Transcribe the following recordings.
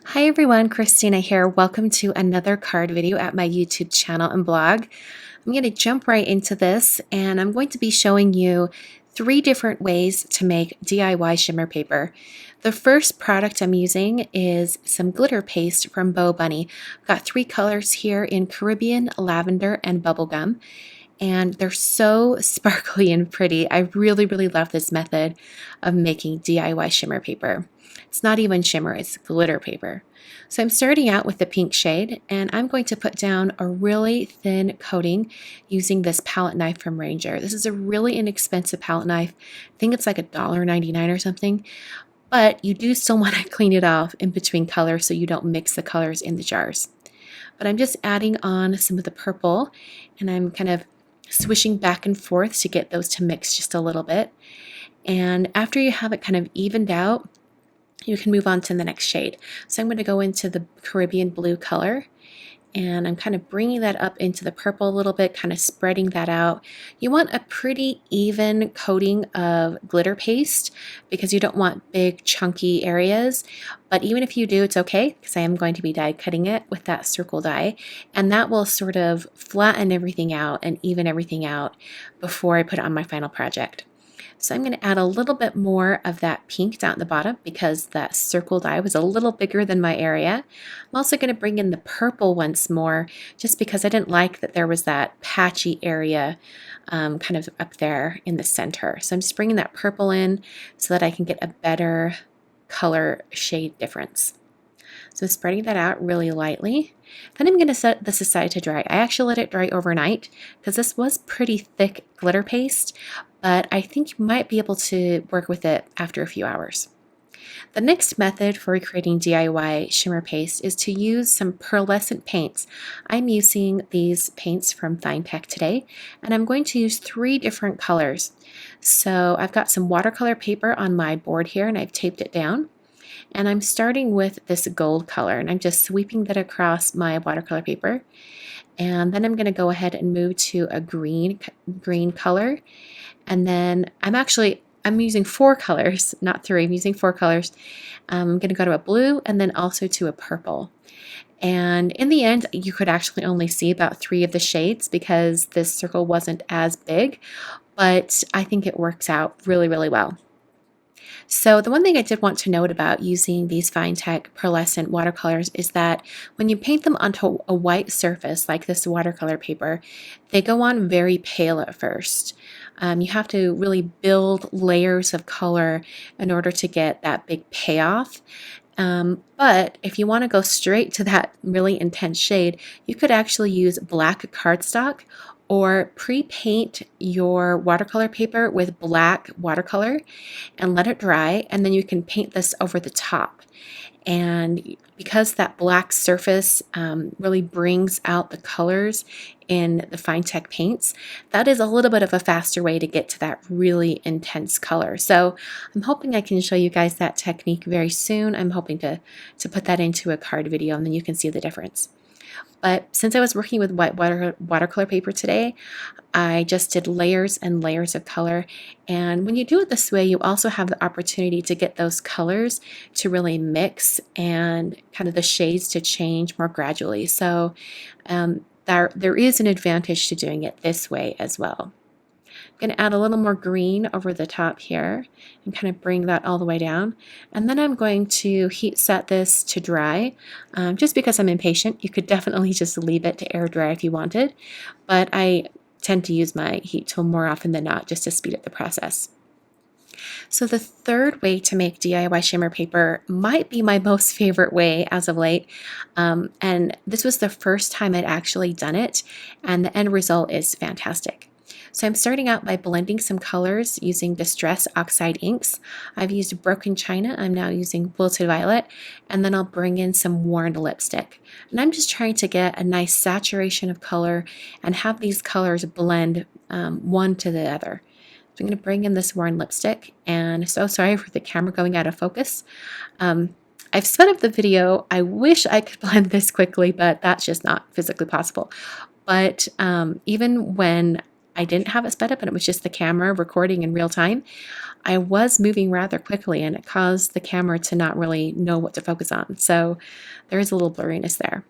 Hi everyone, Christina here. Welcome to another card video at my YouTube channel and blog. I'm going to jump right into this and I'm going to be showing you 3 different ways to make DIY shimmer paper. The first product I'm using is some glitter paste from Bo Bunny. I've got 3 colors here in Caribbean, Lavender, and Bubblegum. And they're so sparkly and pretty. I really love this method of making DIY shimmer paper. It's not even shimmer, it's glitter paper. So I'm starting out with the pink shade, and I'm going to put down a really thin coating using this palette knife from Ranger. This is a really inexpensive palette knife. I think it's like $1.99 or something, but you do still want to clean it off in between colors so you don't mix the colors in the jars. But I'm just adding on some of the purple, and I'm kind of swishing back and forth to get those to mix just a little bit. And after you have it kind of evened out, you can move on to the next shade. So I'm going to go into the Caribbean blue color, and I'm kind of bringing that up into the purple a little bit, kind of spreading that out. You want a pretty even coating of glitter paste because you don't want big chunky areas, but even if you do, it's okay because I am going to be die cutting it with that circle die, and that will sort of flatten everything out and even everything out before I put it on my final project. So I'm going to add a little bit more of that pink down at the bottom because that circle die was a little bigger than my area. I'm also going to bring in the purple once more just because I didn't like that there was that patchy area kind of up there in the center. So I'm just bringing that purple in so that I can get a better color shade difference. So spreading that out really lightly. Then I'm going to set this aside to dry. I actually let it dry overnight because this was pretty thick glitter paste, but I think you might be able to work with it after a few hours. The next method for creating DIY shimmer paste is to use some pearlescent paints. I'm using these paints from Finetec today, and I'm going to use 3 different colors. So I've got some watercolor paper on my board here, and I've taped it down. And I'm starting with this gold color, and I'm just sweeping that across my watercolor paper. And then I'm going to go ahead and move to a green color. And then I'm using 4 colors, not 3. I'm using 4 colors. I'm going to go to a blue and then also to a purple. And in the end, you could actually only see about 3 of the shades because this circle wasn't as big, but I think it works out really well. So the one thing I did want to note about using these Finetec pearlescent watercolors is that when you paint them onto a white surface like this watercolor paper, they go on very pale at first. You have to really build layers of color in order to get that big payoff. But if you want to go straight to that really intense shade, you could actually use black cardstock or pre-paint your watercolor paper with black watercolor and let it dry, and then you can paint this over the top. And because that black surface really brings out the colors in the Finetec paints, that is a little bit of a faster way to get to that really intense color. So I'm hoping I can show you guys that technique very soon. I'm hoping to put that into a card video and then you can see the difference. But since I was working with white watercolor paper today, I just did layers and layers of color. And when you do it this way, you also have the opportunity to get those colors to really mix and kind of the shades to change more gradually. So there is an advantage to doing it this way as well. I'm going to add a little more green over the top here and kind of bring that all the way down. And then I'm going to heat set this to dry. Just because I'm impatient, you could definitely just leave it to air dry if you wanted, but I tend to use my heat tool more often than not just to speed up the process. So the third way to make DIY shimmer paper might be my most favorite way as of late. And this was the first time I'd actually done it, and the end result is fantastic. So I'm starting out by blending some colors using Distress Oxide inks. I've used Broken China, I'm now using Wilted Violet, and then I'll bring in some Worn Lipstick. And I'm just trying to get a nice saturation of color and have these colors blend one to the other. So I'm going to bring in this Worn Lipstick, and so sorry for the camera going out of focus. I've sped up the video. I wish I could blend this quickly, but that's just not physically possible. But even when I didn't have it sped up and it was just the camera recording in real time, I was moving rather quickly and it caused the camera to not really know what to focus on. So there is a little blurriness there.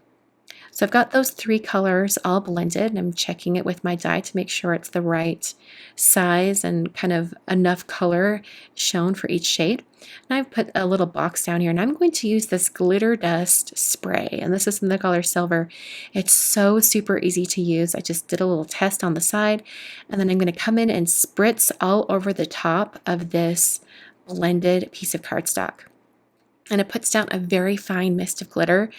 So I've got those three colors all blended and I'm checking it with my die to make sure it's the right size and kind of enough color shown for each shade. And I've put a little box down here and I'm going to use this glitter dust spray, and this is in the color silver. It's so super easy to use. I just did a little test on the side and then I'm going to come in and spritz all over the top of this blended piece of cardstock. And it puts down a very fine mist of glitter.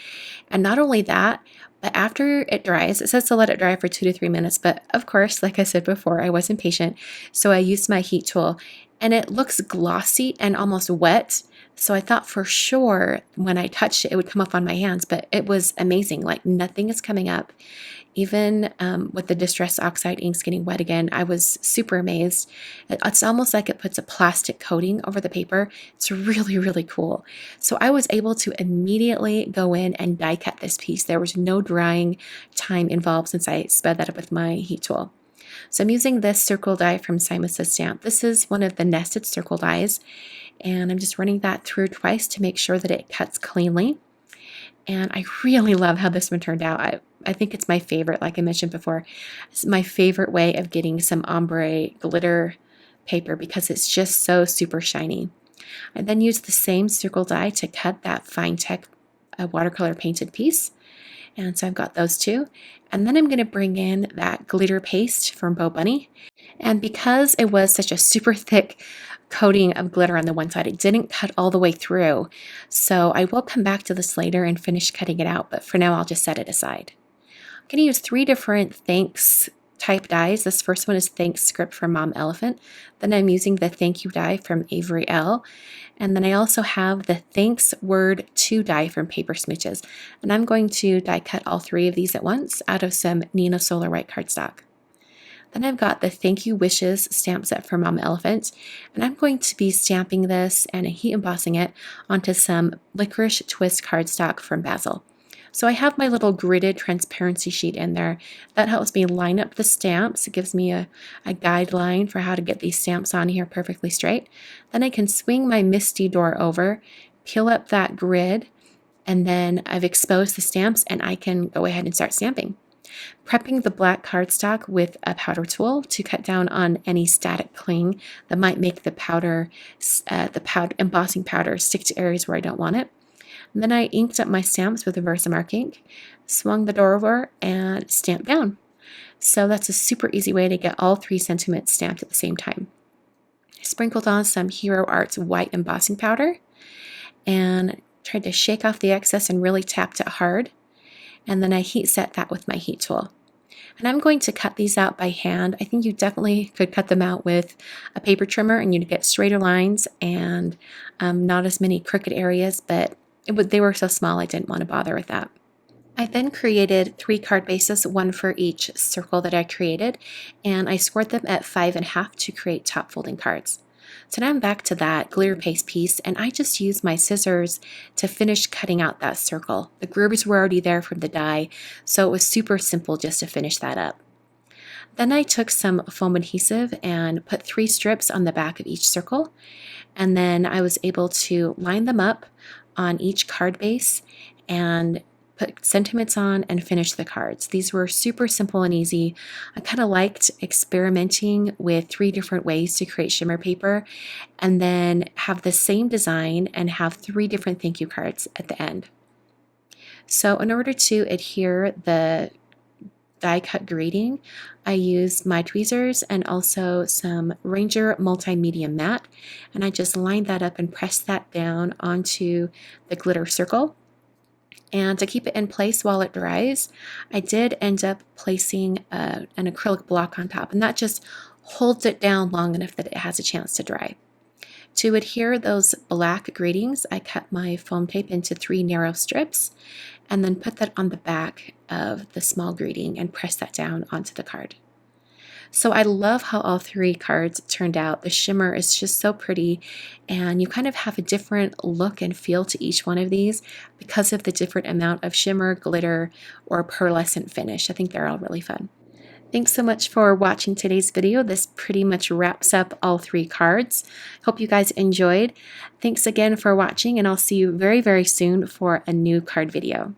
And not only that, but after it dries, it says to let it dry for 2 to 3 minutes. But of course, like I said before, I was impatient. So I used my heat tool and it looks glossy and almost wet. So I thought for sure when I touched it, it would come up on my hands, but it was amazing. Like nothing is coming up. Even with the Distress Oxide inks getting wet again, I was super amazed. It's almost like it puts a plastic coating over the paper. It's really, really cool. So I was able to immediately go in and die cut this piece. There was no drying time involved since I sped that up with my heat tool. So I'm using this circle die from Simon Says Stamp. This is one of the nested circle dies, and I'm just running that through twice to make sure that it cuts cleanly. And I really love how this one turned out. I think it's my favorite, like I mentioned before. It's my favorite way of getting some ombre glitter paper because it's just so super shiny. I then used the same circle die to cut that Finetec watercolor painted piece. And so I've got those two. And then I'm going to bring in that glitter paste from Bo Bunny. And because it was such a super thick coating of glitter on the one side, it didn't cut all the way through. So I will come back to this later and finish cutting it out, but for now I'll just set it aside. I'm going to use 3 different Thanks type dies. This first one is Thanks Script from Mom Elephant. Then I'm using the Thank You die from Avery Elle. And then I also have the Thanks Word 2 die from Paper Smooches. And I'm going to die cut all 3 of these at once out of some Neenah Solar White cardstock. Then I've got the Thank You Wishes stamp set from Mom Elephant, and I'm going to be stamping this and heat embossing it onto some Licorice Twist cardstock from Basil. So I have my little gridded transparency sheet in there. That helps me line up the stamps. It gives me a guideline for how to get these stamps on here perfectly straight. Then I can swing my MISTI door over, peel up that grid, and then I've exposed the stamps and I can go ahead and start stamping. Prepping the black cardstock with a powder tool to cut down on any static cling that might make the embossing powder stick to areas where I don't want it. And then I inked up my stamps with a Versamark ink, swung the door over, and stamped down. So that's a super easy way to get all 3 sentiments stamped at the same time. I sprinkled on some Hero Arts white embossing powder and tried to shake off the excess and really tapped it hard. And then I heat set that with my heat tool. And I'm going to cut these out by hand. I think you definitely could cut them out with a paper trimmer and you'd get straighter lines and not as many crooked areas, but they were so small I didn't want to bother with that. I then created 3 card bases, 1 for each circle that I created, and I scored them at 5.5 to create top folding cards. So now I'm back to that glitter paste piece, and I just used my scissors to finish cutting out that circle. The grooves were already there from the die, so it was super simple just to finish that up. Then I took some foam adhesive and put 3 strips on the back of each circle, and then I was able to line them up on each card base and put sentiments on and finish the cards. These were super simple and easy. I kind of liked experimenting with 3 different ways to create shimmer paper and then have the same design and have 3 different thank you cards at the end. So in order to adhere the die cut grading, I used my tweezers and also some Ranger Multimedia Matte, and I just lined that up and pressed that down onto the glitter circle. And to keep it in place while it dries, I did end up placing an acrylic block on top, and that just holds it down long enough that it has a chance to dry. To adhere those black gradings, I cut my foam tape into 3 narrow strips and then put that on the back of the small grading and press that down onto the card. So I love how all 3 cards turned out. The shimmer is just so pretty, and you kind of have a different look and feel to each one of these because of the different amount of shimmer, glitter, or pearlescent finish. I think they're all really fun. Thanks so much for watching today's video. This pretty much wraps up all 3 cards. Hope you guys enjoyed. Thanks again for watching, and I'll see you very, very soon for a new card video.